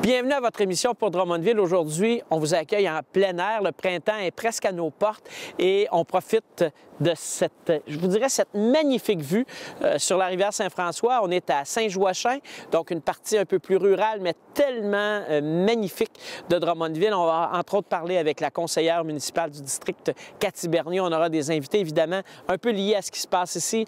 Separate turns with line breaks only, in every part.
Bienvenue à votre émission pour Drummondville. Aujourd'hui, on vous accueille en plein air. Le printemps est presque à nos portes et on profite de cette, je vous dirais, cette magnifique vue sur la rivière Saint-François. On est à Saint-Joachim, donc une partie un peu plus rurale, mais tellement magnifique de Drummondville. On va entre autres parler avec la conseillère municipale du district, Cathy Bernier. On aura des invités, évidemment, un peu liés à ce qui se passe ici.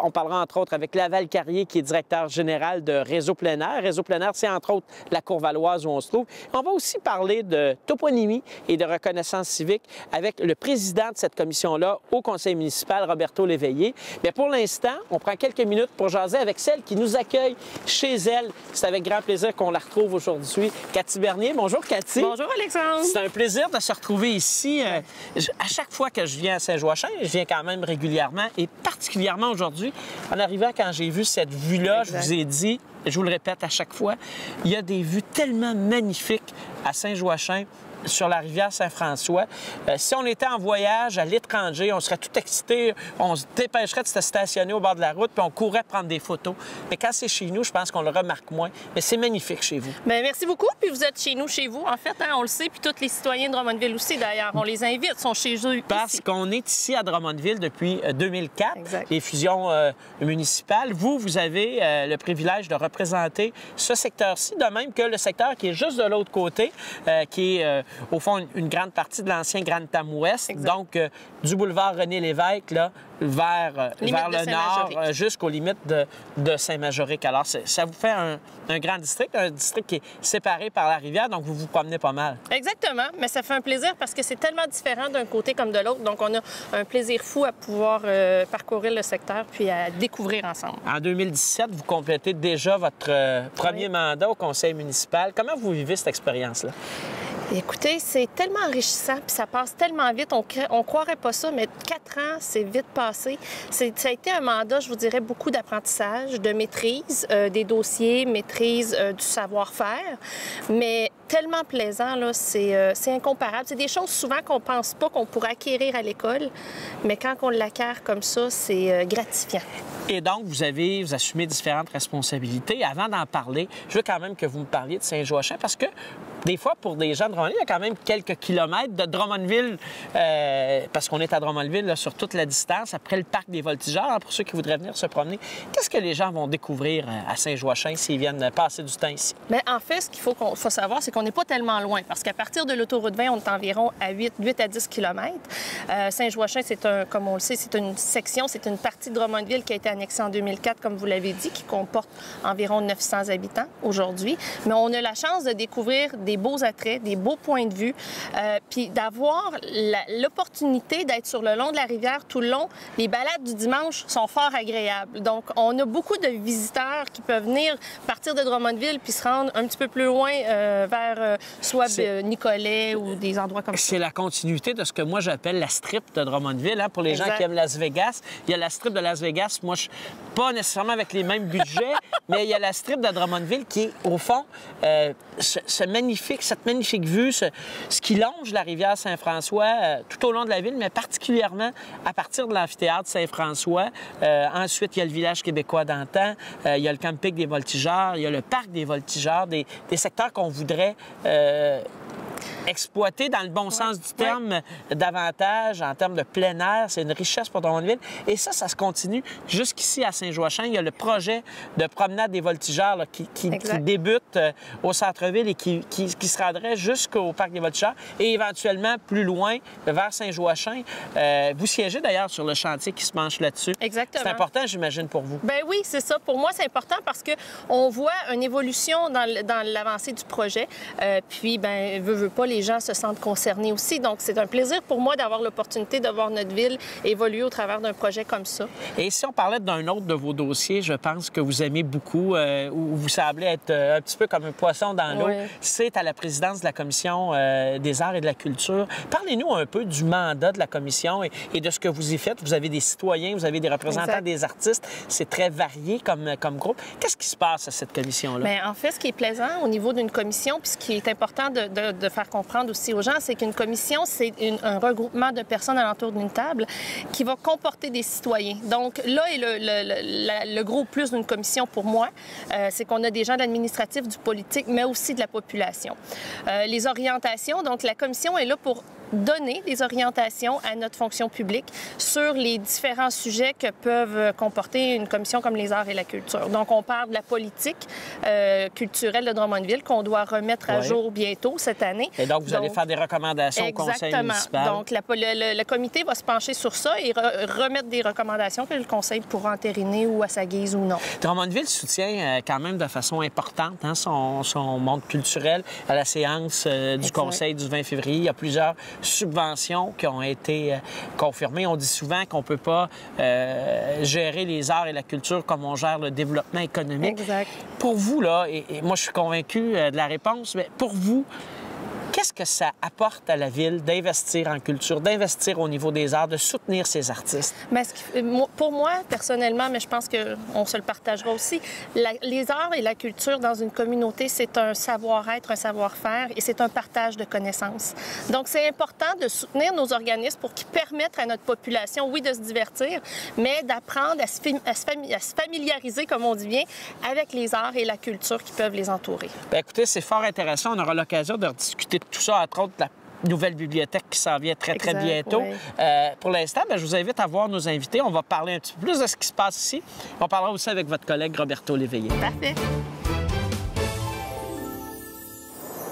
On parlera entre autres avec Laval Carrier, qui est directeur général de Réseau Plein Air. Réseau Plein Air, c'est entre autres la Courvaloise où on se trouve. On va aussi parler de toponymie et de reconnaissance civique avec le président de cette commission-là au conseil municipal, Roberto Léveillé. Mais pour l'instant, on prend quelques minutes pour jaser avec celle qui nous accueille chez elle. C'est avec grand plaisir qu'on la retrouve aujourd'hui. Cathy Bernier. Bonjour, Cathy.
Bonjour, Alexandre.
C'est un plaisir de se retrouver ici. À chaque fois que je viens à Saint-Joachim, je viens quand même régulièrement et particulièrement aujourd'hui. En arrivant, quand j'ai vu cette vue-là, je vous ai dit, je vous le répète à chaque fois, il y a des vues tellement magnifiques à Saint-Joachim, sur la rivière Saint-François. Si on était en voyage à l'étranger, on serait tout excité, on se dépêcherait de se stationner au bord de la route, puis on courrait prendre des photos. Mais quand c'est chez nous, je pense qu'on le remarque moins. Mais c'est magnifique chez vous.
Bien, merci beaucoup. Puis vous êtes chez nous, chez vous. En fait, hein, on le sait, puis tous les citoyens de Drummondville aussi, d'ailleurs. On les invite, sont chez eux.
Parce qu'on est ici à Drummondville depuis 2004,
exact.
Les fusions municipales. Vous avez le privilège de représenter ce secteur-ci, de même que le secteur qui est juste de l'autre côté, qui est au fond une grande partie de l'ancien Grand-Tam-Ouest, donc du boulevard René-Lévesque là, vers le nord jusqu'aux limites de Saint-Majorique. Alors, ça vous fait un grand district, un district qui est séparé par la rivière, donc vous vous promenez pas mal.
Exactement, mais ça fait un plaisir parce que c'est tellement différent d'un côté comme de l'autre, donc on a un plaisir fou à pouvoir parcourir le secteur puis à découvrir ensemble. En
2017, vous complétez déjà votre premier mandat au conseil municipal. Comment vous vivez cette expérience-là?
Écoutez, c'est tellement enrichissant, puis ça passe tellement vite. On croirait pas ça, mais 4 ans, c'est vite passé. Ça a été un mandat, je vous dirais, beaucoup d'apprentissage, de maîtrise des dossiers, maîtrise du savoir-faire, mais tellement plaisant, là, c'est incomparable. C'est des choses souvent qu'on pense pas qu'on pourrait acquérir à l'école, mais quand on l'acquiert comme ça, c'est gratifiant.
Et donc, vous assumez différentes responsabilités. Avant d'en parler, je veux quand même que vous me parliez de Saint-Joachim parce que des fois, pour des gens de Drummondville, il y a quand même quelques kilomètres de Drummondville, parce qu'on est à Drummondville là, sur toute la distance, après le parc des Voltigeurs, pour ceux qui voudraient venir se promener. Qu'est-ce que les gens vont découvrir à Saint-Joachim s'ils viennent passer du temps ici?
Bien, en fait, ce qu'il faut savoir, c'est qu'on n'est pas tellement loin, parce qu'à partir de l'autoroute 20, on est environ à 8 à 10 km. Saint-Joachim, comme on le sait, c'est une section, c'est une partie de Drummondville qui a été annexée en 2004, comme vous l'avez dit, qui comporte environ 900 habitants aujourd'hui. Mais on a la chance de découvrir des beaux attraits, des beaux points de vue, puis d'avoir l'opportunité d'être sur le long de la rivière tout le long. Les balades du dimanche sont fort agréables. Donc, on a beaucoup de visiteurs qui peuvent venir partir de Drummondville puis se rendre un petit peu plus loin vers soit Nicolet ou des endroits comme ça.
C'est la continuité de ce que moi j'appelle la strip de Drummondville. Hein, pour les gens qui aiment Las Vegas, il y a la strip de Las Vegas. Moi, je suis pas nécessairement avec les mêmes budgets, mais il y a la strip de Drummondville qui est, au fond, cette magnifique vue, ce qui longe la rivière Saint-François tout au long de la ville, mais particulièrement à partir de l'amphithéâtre Saint-François. Ensuite, il y a le village québécois d'antan, il y a le camping des Voltigeurs, il y a le parc des Voltigeurs, des secteurs qu'on voudrait exploiter dans le bon sens du terme davantage en termes de plein air. C'est une richesse pour Drummondville. Et ça se continue jusqu'ici à Saint-Joachim. Il y a le projet de promenade des Voltigeurs là, qui débute au centre-ville et qui se rendrait jusqu'au parc des Voltigeurs et éventuellement plus loin vers Saint-Joachim. Vous siégez d'ailleurs sur le chantier qui se penche là-dessus.
Exactement.
C'est important, j'imagine, pour vous.
Bien oui, c'est ça. Pour moi, c'est important parce qu'on voit une évolution dans l'avancée du projet. Puis, bien, veut pas, les gens se sentent concernés aussi. Donc, c'est un plaisir pour moi d'avoir l'opportunité de voir notre ville évoluer au travers d'un projet comme ça.
Et si on parlait d'un autre de vos dossiers, je pense que vous aimez beaucoup, ou vous semblez être un petit peu comme un poisson dans l'eau, c'est à la présidence de la Commission des arts et de la culture. Parlez-nous un peu du mandat de la Commission et de ce que vous y faites. Vous avez des citoyens, vous avez des représentants des artistes. C'est très varié comme groupe. Qu'est-ce qui se passe à cette commission-là?
Bien, en fait, ce qui est plaisant au niveau d'une commission, puis ce qui est important de faire comprendre comprendre aussi aux gens, c'est qu'une commission, c'est un regroupement de personnes alentour d'une table qui va comporter des citoyens. Donc là est le gros plus d'une commission pour moi, c'est qu'on a des gens de l'administratif, du politique, mais aussi de la population. Les orientations, donc la commission est là pour donner des orientations à notre fonction publique sur les différents sujets que peuvent comporter une commission comme les arts et la culture. Donc, on parle de la politique culturelle de Drummondville qu'on doit remettre à jour bientôt cette année.
Et donc, vous allez faire des recommandations au conseil municipal.
Donc, le comité va se pencher sur ça et remettre des recommandations que le conseil pourra entériner ou à sa guise ou non.
Drummondville soutient quand même de façon importante son monde culturel à la séance du conseil du 20 février. Il y a plusieurs subventions qui ont été confirmées. On dit souvent qu'on ne peut pas gérer les arts et la culture comme on gère le développement économique.
Exact.
Pour vous, là, et moi je suis convaincu de la réponse, mais pour vous, qu'est-ce que ça apporte à la Ville d'investir en culture, d'investir au niveau des arts, de soutenir ces artistes?
Mais pour moi, personnellement, mais je pense qu'on se le partagera aussi, les arts et la culture dans une communauté, c'est un savoir-être, un savoir-faire et c'est un partage de connaissances. Donc, c'est important de soutenir nos organismes pour qu'ils permettent à notre population, oui, de se divertir, mais d'apprendre à se familiariser, comme on dit bien, avec les arts et la culture qui peuvent les entourer.
Bien, écoutez, c'est fort intéressant. On aura l'occasion de rediscuter de tout ça, entre autres, la nouvelle bibliothèque qui s'en vient très bientôt.
Oui.
Pour l'instant, je vous invite à voir nos invités. On va parler un petit peu plus de ce qui se passe ici. On parlera aussi avec votre collègue Roberto Léveillé.
Parfait.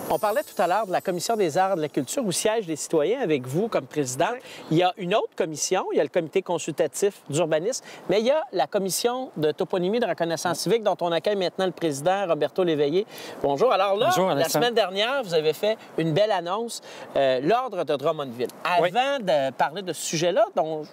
On parlait tout à l'heure de la Commission des arts et de la culture où siègent les citoyens avec vous comme président.
Oui.
Il y a une autre commission, il y a le comité consultatif d'urbanisme, mais il y a la commission de toponymie de reconnaissance civique dont on accueille maintenant le président Roberto Léveillé. Bonjour. Alors là,
bonjour,
la semaine dernière, vous avez fait une belle annonce, l'Ordre de Drummondville. Avant de parler de ce sujet-là, dont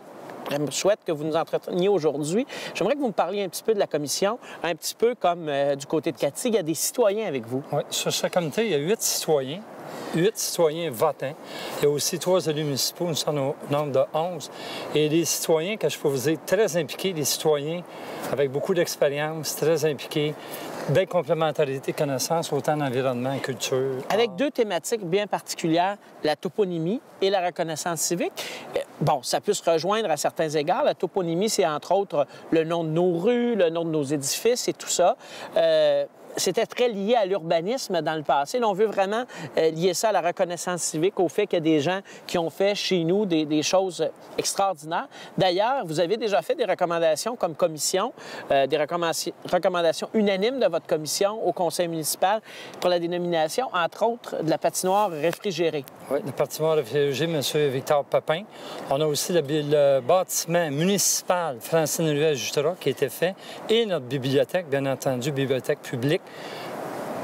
je souhaite que vous nous entreteniez aujourd'hui, j'aimerais que vous me parliez un petit peu de la commission, un petit peu comme du côté de Cathy, il y a des citoyens avec vous.
Oui, sur ce comité, il y a 8 citoyens votants. Il y a aussi 3 élus municipaux, nous sommes au nombre de 11. Et des citoyens, que je peux vous dire, très impliqués, des citoyens avec beaucoup d'expérience, très impliqués, belle complémentarité, connaissances, autant d'environnement, culture.
Avec 2 thématiques bien particulières, la toponymie et la reconnaissance civique. Bon, ça peut se rejoindre à certains égards. La toponymie, c'est entre autres le nom de nos rues, le nom de nos édifices et tout ça. C'était très lié à l'urbanisme dans le passé. Là, on veut vraiment lier ça à la reconnaissance civique, au fait qu'il y a des gens qui ont fait chez nous des choses extraordinaires. D'ailleurs, vous avez déjà fait des recommandations comme commission, des recommandations unanimes de votre commission au conseil municipal pour la dénomination, entre autres, de la patinoire réfrigérée.
Oui, la patinoire réfrigérée, M. Victor Pepin. On a aussi le bâtiment municipal Francine Ruel-Jutra qui a été fait et notre bibliothèque, bien entendu, bibliothèque publique.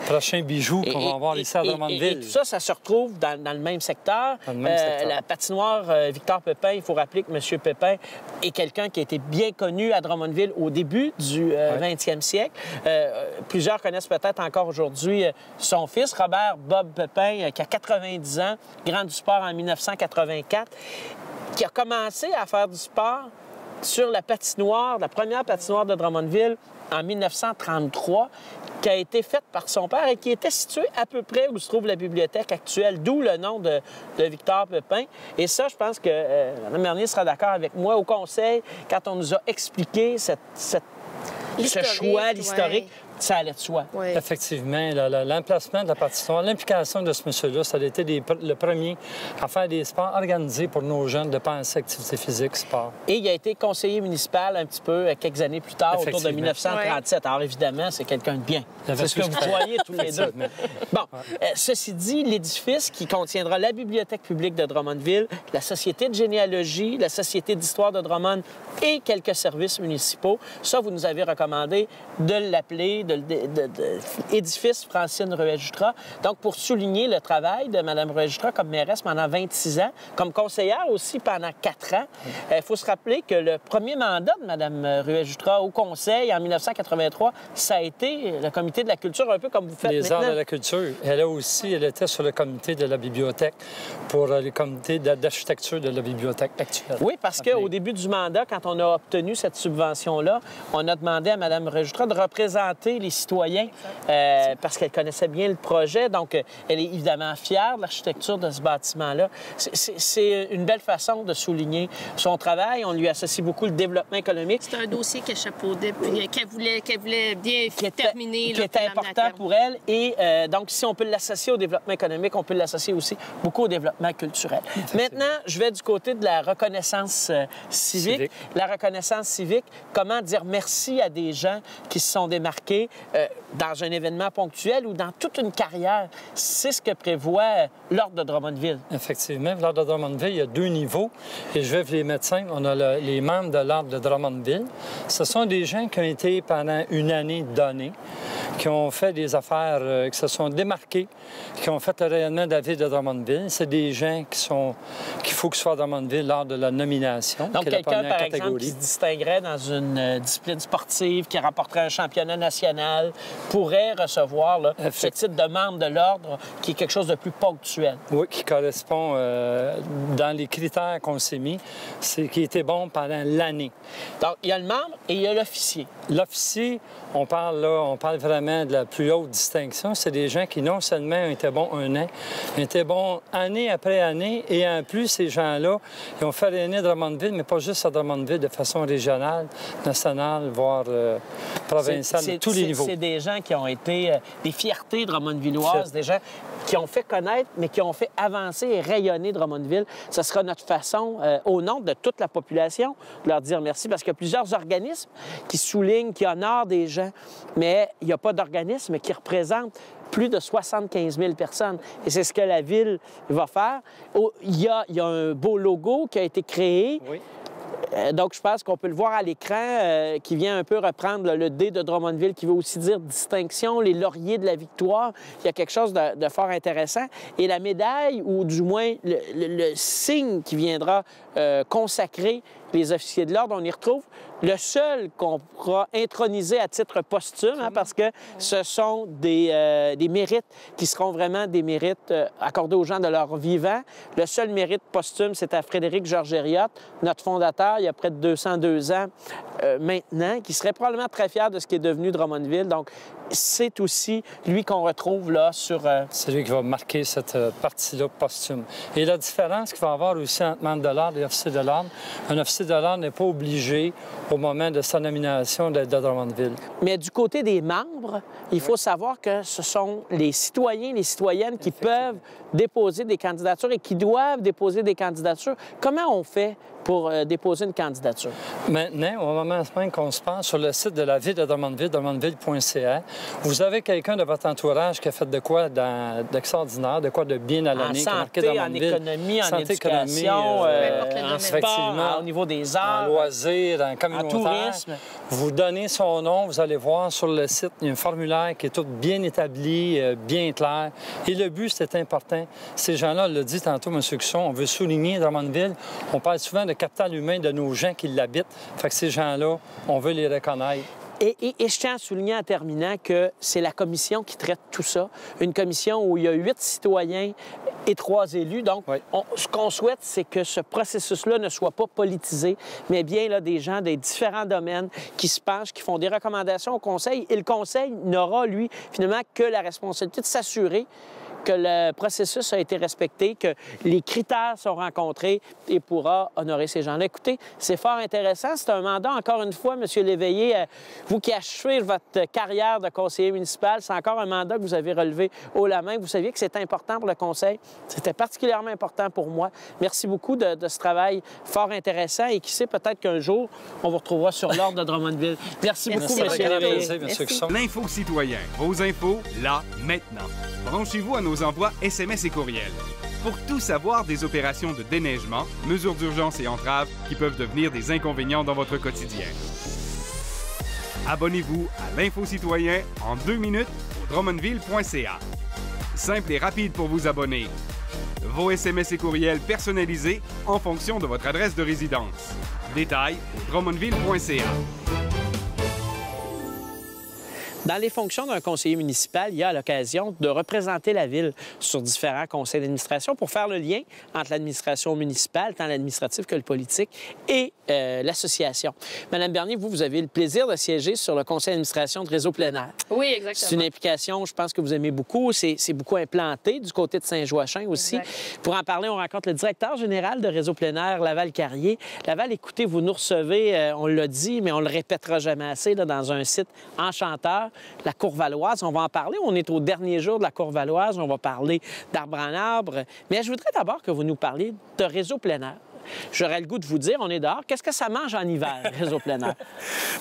Prochain bijou qu'on va avoir ici à Drummondville.
Et tout ça, ça se retrouve dans le même secteur.
Dans le même secteur.
La patinoire Victor Pepin, il faut rappeler que M. Pepin est quelqu'un qui a été bien connu à Drummondville au début du 20e siècle. Plusieurs connaissent peut-être encore aujourd'hui son fils, Robert Bob Pepin, qui a 90 ans, grand du sport en 1984, qui a commencé à faire du sport sur la patinoire, la première patinoire de Drummondville en 1933, qui a été faite par son père et qui était située à peu près où se trouve la bibliothèque actuelle, d'où le nom de Victor Pepin. Et ça, je pense que Mme Bernier sera d'accord avec moi au conseil, quand on nous a expliqué ce choix, l'historique.
Ouais.
Ça allait de soi.
Oui.
Effectivement, l'emplacement de la patinoire, l'implication de ce monsieur-là, ça a été le premier à faire des sports organisés pour nos jeunes de penser activité physique, sport.
Et il a été conseiller municipal un petit peu quelques années plus tard, autour de 1937. Alors évidemment, c'est quelqu'un de bien. C'est ce que vous voyez tous les deux. Bon, ceci dit, l'édifice qui contiendra la bibliothèque publique de Drummondville, la Société de généalogie, la Société d'histoire de Drummond et quelques services municipaux, ça, vous nous avez recommandé de l'appeler édifice Francine Ruel-Jutra. Donc, pour souligner le travail de Mme Ruel-Jutra comme mairesse pendant 26 ans, comme conseillère aussi pendant 4 ans, il faut se rappeler que le premier mandat de Mme Ruel-Jutra au conseil en 1983, ça a été le comité de la culture, un peu comme vous faites maintenant.
Les arts de la culture. Elle était sur le comité de la bibliothèque pour le comité d'architecture de la bibliothèque actuelle.
Oui, parce qu'au début du mandat, quand on a obtenu cette subvention-là, on a demandé à Mme Ruel-Jutra de représenter rassurer les citoyens parce qu'elle connaissait bien le projet. Donc, elle est évidemment fière de l'architecture de ce bâtiment-là. C'est une belle façon de souligner son travail. On lui associe beaucoup le développement économique.
C'est un dossier qu'elle chapeaudait, puis qu'elle voulait bien terminer.
Qui était important pour elle. Et donc, si on peut l'associer au développement économique, on peut l'associer aussi beaucoup au développement culturel. Maintenant, je vais du côté de la reconnaissance civique. La reconnaissance civique, comment dire merci à des gens qui se sont démarqués dans un événement ponctuel ou dans toute une carrière. C'est ce que prévoit l'Ordre de Drummondville.
Effectivement, l'Ordre de Drummondville, il y a 2 niveaux. Et je vais vous les mettre simples. On a les membres de l'Ordre de Drummondville. Ce sont des gens qui ont été pendant une année donnée, qui ont fait des affaires, qui se sont démarqués, qui ont fait le rayonnement de la ville de Drummondville. C'est des gens qu'il faut qu'ils soient à Drummondville lors de la nomination.
Donc, quelqu'un, par exemple, qui se distinguerait dans une discipline sportive, qui remporterait un championnat national, pourrait recevoir là, ce titre de membre de l'Ordre, qui est quelque chose de plus ponctuel.
Oui, qui correspond dans les critères qu'on s'est mis, c'est qui était bon pendant l'année.
Donc, il y a le membre et il y a l'officier.
L'officier, on parle vraiment de la plus haute distinction. C'est des gens qui, non seulement ont été bons un an, ils étaient bons année après année. Et en plus, ces gens-là, ils ont fait rayonner Drummondville, mais pas juste à Drummondville, de façon régionale, nationale, voire provinciale, de tous les niveaux.
C'est des gens qui ont été des fiertés drummondvilloises, des gens qui ont fait connaître, mais qui ont fait avancer et rayonner Drummondville. Ce sera notre façon, au nom de toute la population, de leur dire merci, parce qu'il y a plusieurs organismes qui soulignent, qui honorent des gens, mais il n'y a pas d'organisme qui représente plus de 75 000 personnes. Et c'est ce que la Ville va faire. Il y a un beau logo qui a été créé. Oui. Donc, je pense qu'on peut le voir à l'écran, qui vient un peu reprendre le D de Drummondville, qui veut aussi dire distinction, les lauriers de la victoire. Il y a quelque chose de fort intéressant. Et la médaille, ou du moins le signe qui viendra consacrer les officiers de l'Ordre, on y retrouve le seul qu'on pourra introniser à titre posthume, parce que ce sont des mérites qui seront vraiment des mérites accordés aux gens de leur vivant. Le seul mérite posthume, c'est à Frédéric Georges Hériotte, notre fondateur, il y a près de 202 ans maintenant, qui serait probablement très fier de ce qui est devenu Drummondville. Donc, c'est aussi lui qu'on retrouve là sur...
C'est lui qui va marquer cette partie-là posthume. Et la différence qu'il va y avoir aussi entre membre de l'Ordre et officier de l'Ordre, un officier de l'Ordre n'est pas obligé, au moment de sa nomination, d'être de Drummondville.
Mais du côté des membres, il faut savoir que ce sont les citoyens, les citoyennes qui peuvent déposer des candidatures et qui doivent déposer des candidatures. Comment on fait pour déposer une candidature?
Maintenant, au moment même qu'on se passe sur le site de la Ville de Drummondville, drummondville.ca, vous avez quelqu'un de votre entourage qui a fait de quoi d'extraordinaire, de quoi de bien à l'année,
qui a marqué Drummondville. En économie, en éducation, en sport, au niveau des arts,
en loisirs, en communautaire.
En tourisme.
Vous donnez son nom, vous allez voir sur le site, il y a un formulaire qui est tout bien établi, bien clair. Et le but, c'est important. Ces gens-là, on l'a dit tantôt, M. Cusson, on veut souligner Drummondville. On parle souvent de capital humain de nos gens qui l'habitent. Fait que ces gens-là, on veut les reconnaître.
Et je tiens à souligner en terminant que c'est la commission qui traite tout ça. Une commission où il y a 8 citoyens et 3 élus. Donc, ce qu'on souhaite, c'est que ce processus-là ne soit pas politisé, mais bien là, des gens des différents domaines qui se penchent, qui font des recommandations au Conseil. Et le Conseil n'aura, lui, finalement, que la responsabilité de s'assurer que le processus a été respecté, que les critères sont rencontrés et pourra honorer ces gens-là. Écoutez, c'est fort intéressant. C'est un mandat, encore une fois, M. Léveillé, vous qui achevez votre carrière de conseiller municipal, c'est encore un mandat que vous avez relevé haut la main. Vous saviez que c'était important pour le Conseil. C'était particulièrement important pour moi. Merci beaucoup de ce travail fort intéressant et qui sait, peut-être qu'un jour, on vous retrouvera sur l'Ordre de Drummondville. Merci beaucoup, M. Léveillé.
L'Info citoyen. Vos infos, là, maintenant. Branchez-vous à nos envois SMS et courriels. Pour tout savoir des opérations de déneigement, mesures d'urgence et entraves qui peuvent devenir des inconvénients dans votre quotidien. Abonnez-vous à l'Info citoyen en 2 minutes au drummondville.ca. Simple et rapide pour vous abonner. Vos SMS et courriels personnalisés en fonction de votre adresse de résidence. Détails au drummondville.ca.
Dans les fonctions d'un conseiller municipal, il y a l'occasion de représenter la ville sur différents conseils d'administration pour faire le lien entre l'administration municipale, tant l'administrative que le politique, et l'association. Madame Bernier, vous avez le plaisir de siéger sur le conseil d'administration de Réseau Plein Air.
Oui, exactement.
C'est une implication, je pense, que vous aimez beaucoup. C'est beaucoup implanté du côté de Saint-Joachim aussi.
Exact.
Pour en parler, on rencontre le directeur général de Réseau Plein Air, Laval-Carrier. Laval, écoutez, vous nous recevez, on l'a dit, mais on le répétera jamais assez, là, dans un site enchanteur, la Cour-Valoise. On va en parler. On est au dernier jour de la Cour-Valoise. On va parler d'arbre en arbre. Mais je voudrais d'abord que vous nous parliez de Réseau Plein Air. J'aurais le goût de vous dire, on est dehors. Qu'est-ce que ça mange en hiver, Réseau Plein Air?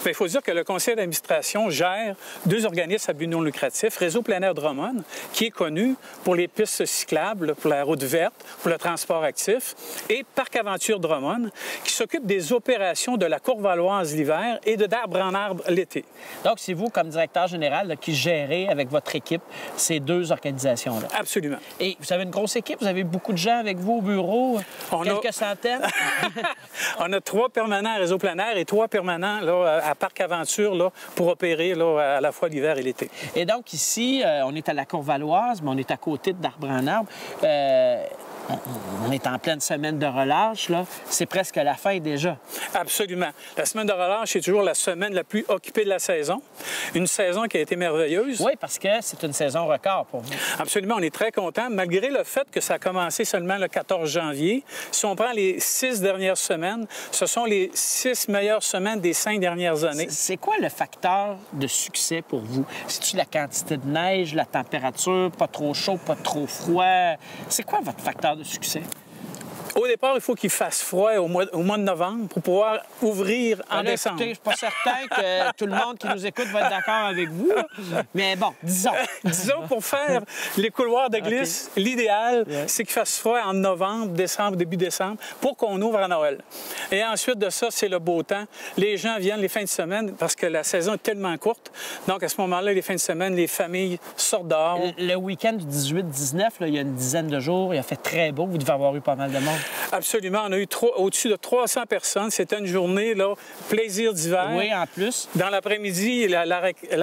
Bien, il faut dire que le conseil d'administration gère 2 organismes à but non lucratif. Réseau Plein Air Drummond, qui est connu pour les pistes cyclables, pour la route verte, pour le transport actif, et Parc Aventure Drummond, qui s'occupe des opérations de la Cour-Valoise l'hiver et d'arbre en arbre l'été.
Donc, c'est vous, comme directeur général, là, qui gérez avec votre équipe ces 2 organisations-là.
Absolument.
Et vous avez une grosse équipe, vous avez beaucoup de gens avec vous au bureau, quelques centaines.
On a 3 permanents à Réseau Plein Air et 3 permanents là, à Parc Aventure là, pour opérer là, à la fois l'hiver et l'été.
Et donc ici, on est à la Cour-Valoise, mais on est à côté d'Arbre en arbre. On est en pleine semaine de relâche, là. C'est presque la fin déjà.
Absolument. La semaine de relâche, c'est toujours la semaine la plus occupée de la saison. Une saison qui a été merveilleuse.
Oui, parce que c'est une saison record pour vous.
Absolument. On est très contents, malgré le fait que ça a commencé seulement le 14 janvier. Si on prend les 6 dernières semaines, ce sont les 6 meilleures semaines des 5 dernières années.
C'est quoi le facteur de succès pour vous? C'est-tu la quantité de neige, la température, pas trop chaud, pas trop froid? C'est quoi votre facteur de succès?
Au départ, il faut qu'il fasse froid au mois de novembre pour pouvoir ouvrir en décembre.
Écoutez, je suis pas certain que tout le monde qui nous écoute va être d'accord avec vous. Là. Mais bon, disons.
Disons, pour faire les couloirs de glisse, l'idéal, c'est qu'il fasse froid en novembre, décembre, début décembre, pour qu'on ouvre à Noël. Et ensuite de ça, c'est le beau temps. Les gens viennent les fins de semaine parce que la saison est tellement courte. Donc, à ce moment-là, les fins de semaine, les familles sortent dehors.
Le week-end du 18-19, il y a une dizaine de jours, il a fait très beau. Vous devez avoir eu pas mal de monde.
Absolument. On a eu au-dessus de 300 personnes. C'était une journée, là, plaisir d'hiver.
Oui, en plus.
Dans l'après-midi, la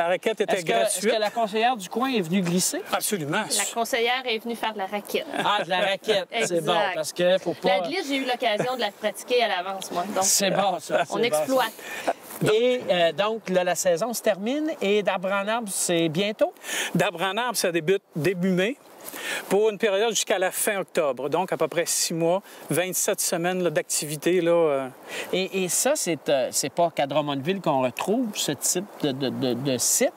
raquette était gratuite.
Est-ce que la conseillère du coin est venue glisser?
Absolument.
La conseillère est venue faire de la raquette.
Ah, de la raquette. C'est bon, parce que faut pas...
La glisse, j'ai eu l'occasion de la pratiquer à l'avance, moi.
C'est bon, ça.
On exploite.
Et donc, là, la saison se termine. Et d'arbre en arbre, c'est bientôt?
D'arbre en arbre, ça débute début mai, pour une période jusqu'à la fin octobre. Donc, à peu près 6 mois, 27 semaines d'activité.
Et ça, c'est pas qu'à Drummondville qu'on retrouve ce type de site,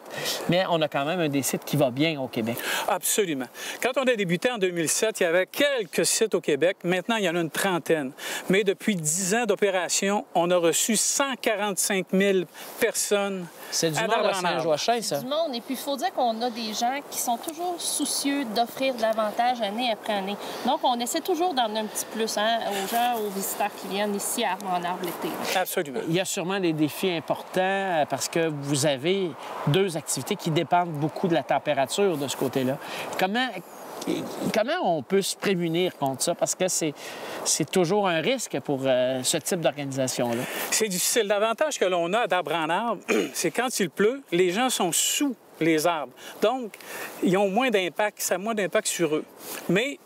mais on a quand même un des sites qui va bien au Québec.
Absolument. Quand on a débuté en 2007, il y avait quelques sites au Québec. Maintenant, il y en a une trentaine. Mais depuis 10 ans d'opération, on a reçu 145 000 personnes.
C'est du monde à Saint-Joachim, ça.
Du monde. Et puis, il faut dire qu'on a des gens qui sont toujours soucieux d'offrir davantage année après année. Donc, on essaie toujours d'en donner un petit plus aux gens, aux visiteurs qui viennent ici à Arbre en arbre l'été.
Absolument.
Il y a sûrement des défis importants parce que vous avez 2 activités qui dépendent beaucoup de la température de ce côté-là. Comment on peut se prémunir contre ça? Parce que c'est toujours un risque pour ce type d'organisation-là.
C'est difficile. L'avantage que l'on a d'arbre en arbre, c'est quand il pleut, les gens sont sous les arbres. Donc, ils ont moins d'impact, ça a moins d'impact sur eux. Mais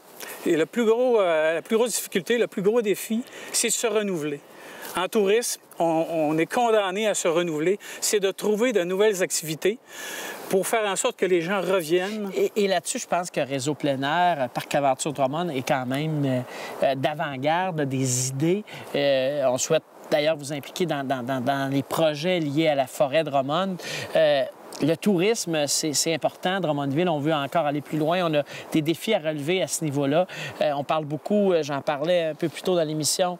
la plus grosse difficulté, le plus gros défi, c'est de se renouveler. En tourisme, on est condamné à se renouveler. C'est de trouver de nouvelles activités pour faire en sorte que les gens reviennent.
Et là-dessus, je pense que Réseau Plein Air, Parc Aventure Drummond est quand même d'avant-garde, des idées. On souhaite d'ailleurs vous impliquer dans les projets liés à la forêt Drummond. Le tourisme, c'est important. Drummondville, on veut encore aller plus loin. On a des défis à relever à ce niveau-là. On parle beaucoup, j'en parlais un peu plus tôt dans l'émission,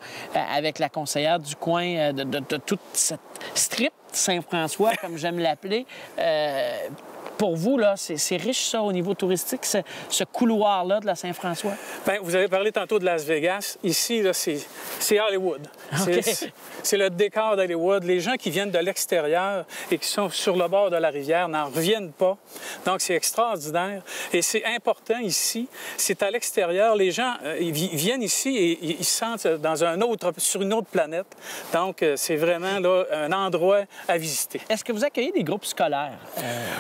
avec la conseillère du coin, de toute cette strip Saint-François, comme j'aime l'appeler. pour vous, là, c'est riche, ça, au niveau touristique, ce couloir-là de la Saint-François?
Bien, vous avez parlé tantôt de Las Vegas. Ici, là, c'est Hollywood.
OK.
C'est le décor d'Hollywood. Les gens qui viennent de l'extérieur et qui sont sur le bord de la rivière n'en reviennent pas. Donc, c'est extraordinaire. Et c'est important ici. C'est à l'extérieur. Les gens ils viennent ici et ils se sentent sur une autre planète. Donc, c'est vraiment là, un endroit à visiter.
Est-ce que vous accueillez des groupes scolaires?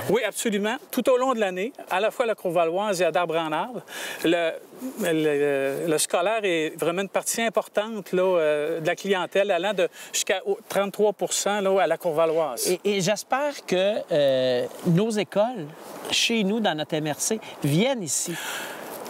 Oui, absolument. Tout au long de l'année, à la fois à la Courvalloise et à d'Arbre-en-Arbre, le scolaire est vraiment une partie importante là, de la clientèle, allant jusqu'à 33 là, à la Courvalloise.
Et j'espère que nos écoles, chez nous, dans notre MRC, viennent ici.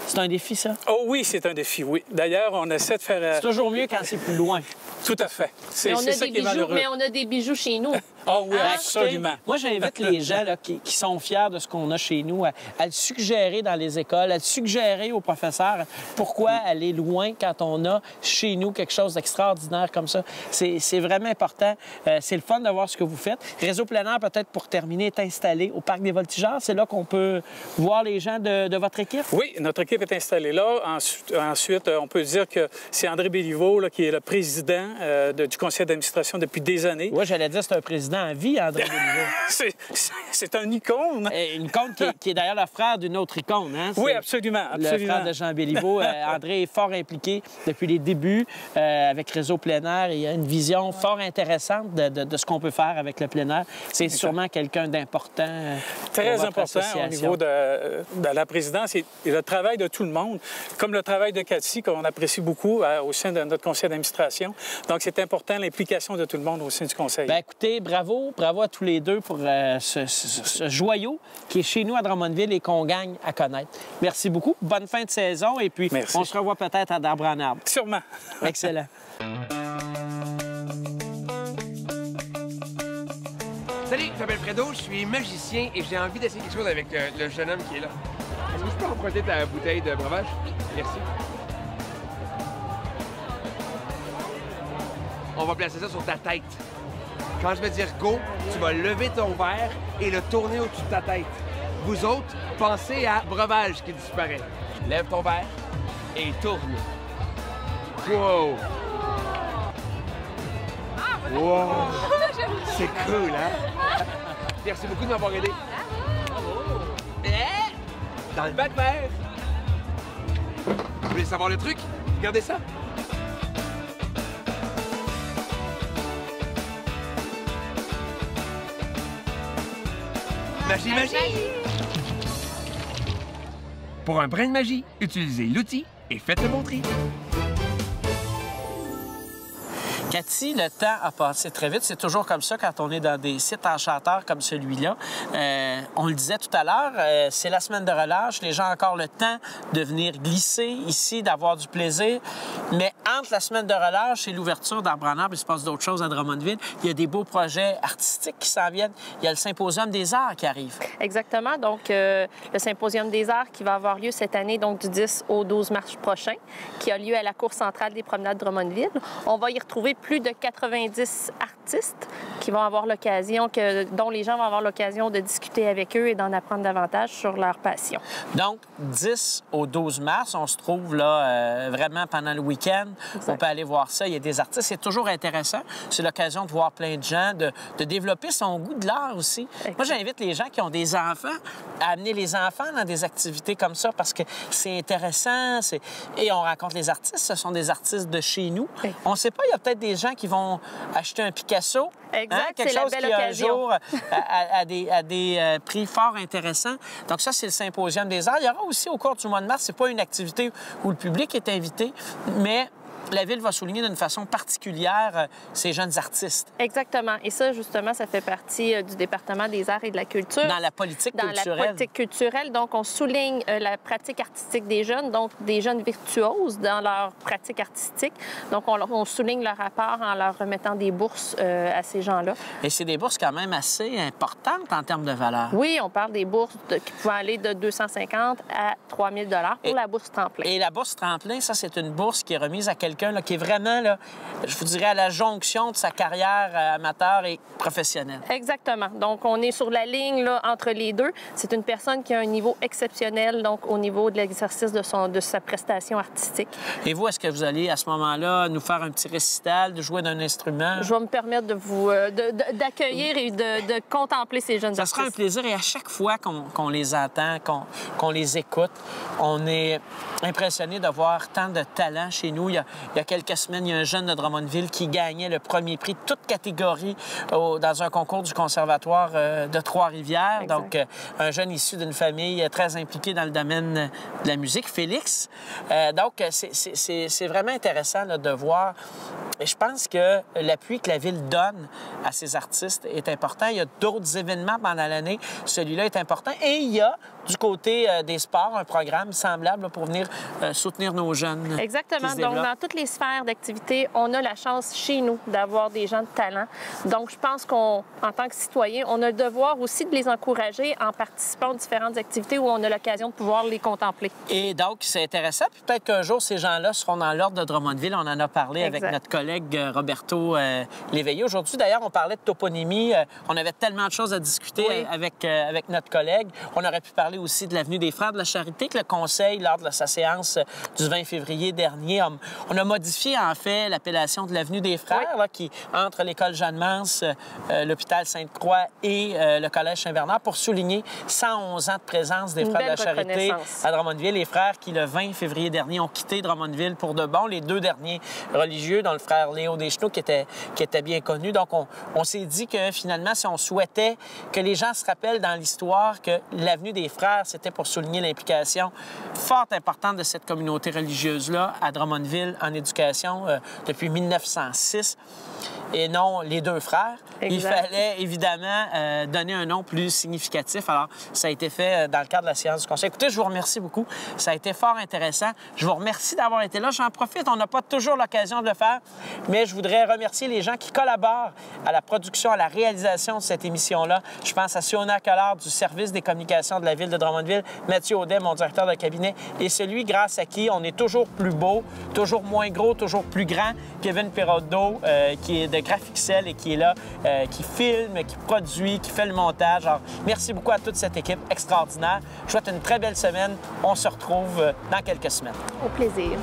C'est un défi, ça?
Oh oui, c'est un défi, oui. D'ailleurs, on essaie de faire...
C'est toujours mieux quand c'est plus loin.
Tout à fait. C'est
on a
ça
des
qui est
bijoux,
malheureux.
mais on a des bijoux chez nous.
Oh oui, absolument.
Moi, j'invite les gens là, qui sont fiers de ce qu'on a chez nous à le suggérer dans les écoles, à le suggérer aux professeurs pourquoi aller loin quand on a chez nous quelque chose d'extraordinaire comme ça. C'est vraiment important. C'est le fun de voir ce que vous faites. Réseau plein air, peut-être pour terminer, est installé au Parc des Voltigeurs. C'est là qu'on peut voir les gens de votre équipe?
Oui, notre équipe est installée là. Ensuite, on peut dire que c'est André Béliveau là, qui est le président du conseil d'administration depuis des années.
Oui, j'allais dire c'est un président en vie, André Béliveau.
C'est un icône.
Une icône qui est d'ailleurs le frère d'une autre icône. Hein?
Oui, absolument.
Le frère de Jean Béliveau. André est fort impliqué depuis les débuts avec Réseau plein air. Il a une vision fort intéressante de ce qu'on peut faire avec le plein air. C'est sûrement quelqu'un d'important.
Très important au niveau de la présidence et le travail de tout le monde, comme le travail de Cathy, qu'on apprécie beaucoup au sein de notre conseil d'administration. Donc, c'est important l'implication de tout le monde au sein du conseil.
Bien, écoutez, bravo à tous les deux pour ce joyau qui est chez nous à Drummondville et qu'on gagne à connaître. Merci beaucoup. Bonne fin de saison et puis
merci.
On se revoit peut-être à d'Arbre-en-Arbre.
Sûrement.
Excellent.
Salut, je m'appelle Fredo, je suis magicien et j'ai envie d'essayer quelque chose avec le jeune homme qui est là. Est-ce que je peux emprunter ta bouteille de breuvage? Merci. On va placer ça sur ta tête. Quand je vais dire go, tu vas lever ton verre et le tourner au-dessus de ta tête. Vous autres, pensez à breuvage qui disparaît. Lève ton verre et tourne. Wow! Wow! C'est cool, hein? Merci beaucoup de m'avoir aidé. Dans le bac vert. Vous voulez savoir le truc? Regardez ça. Magie, magie! Pour un brin de magie, utilisez l'outil et faites le bon tri.
Cathy, le temps a passé très vite. C'est toujours comme ça quand on est dans des sites enchanteurs comme celui-là. On le disait tout à l'heure, c'est la semaine de relâche. Les gens ont encore le temps de venir glisser ici, d'avoir du plaisir. Mais entre la semaine de relâche et l'ouverture d'Arbre-en-Arbre, il se passe d'autres choses à Drummondville. Il y a des beaux projets artistiques qui s'en viennent. Il y a le Symposium des arts qui arrive.
Exactement. Donc, le Symposium des arts qui va avoir lieu cette année, donc du 10 au 12 mars prochain, qui a lieu à la Cour centrale des promenades Drummondville. On va y retrouver plus de 90 artistes qui vont avoir l'occasion, dont les gens vont avoir l'occasion de discuter avec eux et d'en apprendre davantage sur leur passion.
Donc, 10 au 12 mars, on se trouve là vraiment pendant le week-end. On peut aller voir ça. Il y a des artistes. C'est toujours intéressant. C'est l'occasion de voir plein de gens, de développer son goût de l'art aussi. Exactement. Moi, j'invite les gens qui ont des enfants à amener les enfants dans des activités comme ça parce que c'est intéressant. Et on rencontre les artistes. Ce sont des artistes de chez nous. Oui. On ne sait pas, il y a peut-être des gens qui vont acheter un Picasso.
Exact,
hein? Quelque chose qui, un jour, à des prix fort intéressants. Donc ça, c'est le Symposium des arts. Il y aura aussi, au cours du mois de mars, c'est pas une activité où le public est invité, mais la Ville va souligner d'une façon particulière ces jeunes artistes.
Exactement. Et ça, justement, ça fait partie du département des arts et de la culture.
Dans la politique culturelle.
Dans la politique culturelle. Donc, on souligne la pratique artistique des jeunes, donc des jeunes virtuoses dans leur pratique artistique. Donc, on souligne leur apport en leur remettant des bourses à ces gens-là.
Et c'est des bourses quand même assez importantes en termes de valeur.
Oui, on parle des bourses qui peuvent aller de 250 à 3 000 $ pour la bourse tremplin.
Et la bourse tremplin, ça, c'est une bourse qui est remise à quelqu'un quelqu'un qui est vraiment, là, je vous dirais, à la jonction de sa carrière amateur et professionnelle.
Exactement. Donc, on est sur la ligne là, entre les deux. C'est une personne qui a un niveau exceptionnel, donc au niveau de l'exercice de sa prestation artistique.
Et vous, est-ce que vous allez, à ce moment-là, nous faire un petit récital, de jouer d'un instrument?
Je vais me permettre de vous d'accueillir et de contempler ces jeunes artistes.
Ça sera un plaisir. Et à chaque fois qu'on les entend, qu'on les écoute, on est impressionné de voir tant de talent chez nous. Il y a quelques semaines, il y a un jeune de Drummondville qui gagnait le premier prix de toute catégorie dans un concours du Conservatoire de Trois-Rivières.
Exact.
Donc, un jeune issu d'une famille très impliquée dans le domaine de la musique, Félix. Donc, c'est vraiment intéressant là, de voir. Et je pense que l'appui que la Ville donne à ses artistes est important. Il y a d'autres événements pendant l'année. Celui-là est important. Et il y a, du côté des sports, un programme semblable là, pour venir soutenir nos jeunes.
Exactement. Donc, dans toutes les sphères d'activité, on a la chance chez nous d'avoir des gens de talent. Donc, je pense qu'en tant que citoyen, on a le devoir aussi de les encourager en participant aux différentes activités où on a l'occasion de pouvoir les contempler.
Et donc, c'est intéressant. Puis peut-être qu'un jour, ces gens-là seront dans l'ordre de Drummondville. On en a parlé
Exact.
avec notre collègue Roberto Léveillé. Aujourd'hui, d'ailleurs, on parlait de toponymie. On avait tellement de choses à discuter
Oui.
avec notre collègue. On aurait pu parler aussi de l'avenue des Frères de la Charité, que le Conseil, lors de sa séance du 20 février dernier, on a modifié, en fait, l'appellation de l'avenue des Frères,
Oui.
là, qui entre l'école Jeanne-Mance, l'hôpital Sainte-Croix et le collège Saint-Bernard, pour souligner 111 ans de présence des
Une
Frères de la
belle
Charité
reconnaissance.
à Drummondville. Les frères qui, le 20 février dernier, ont quitté Drummondville pour de bon. Les deux derniers religieux, dont le frère Léo Deschenaux, qui était bien connu. Donc, on s'est dit que, finalement, si on souhaitait que les gens se rappellent dans l'histoire que l'avenue des Frères, c'était pour souligner l'implication fort importante de cette communauté religieuse-là à Drummondville en éducation depuis 1906. Et non les deux frères.
Exact.
Il fallait évidemment donner un nom plus significatif. Alors, ça a été fait dans le cadre de la séance du Conseil. Écoutez, je vous remercie beaucoup. Ça a été fort intéressant. Je vous remercie d'avoir été là. J'en profite, on n'a pas toujours l'occasion de le faire, mais je voudrais remercier les gens qui collaborent à la production, à la réalisation de cette émission-là. Je pense à Siona Collard du service des communications de la Ville de Drummondville, Mathieu Audet, mon directeur de cabinet, et celui grâce à qui on est toujours plus beau, toujours moins gros, toujours plus grand, Kevin Perraudot, qui est de Graphixel et qui est là, qui filme, qui produit, qui fait le montage. Alors, merci beaucoup à toute cette équipe extraordinaire. Je vous souhaite une très belle semaine. On se retrouve dans quelques semaines.
Au plaisir.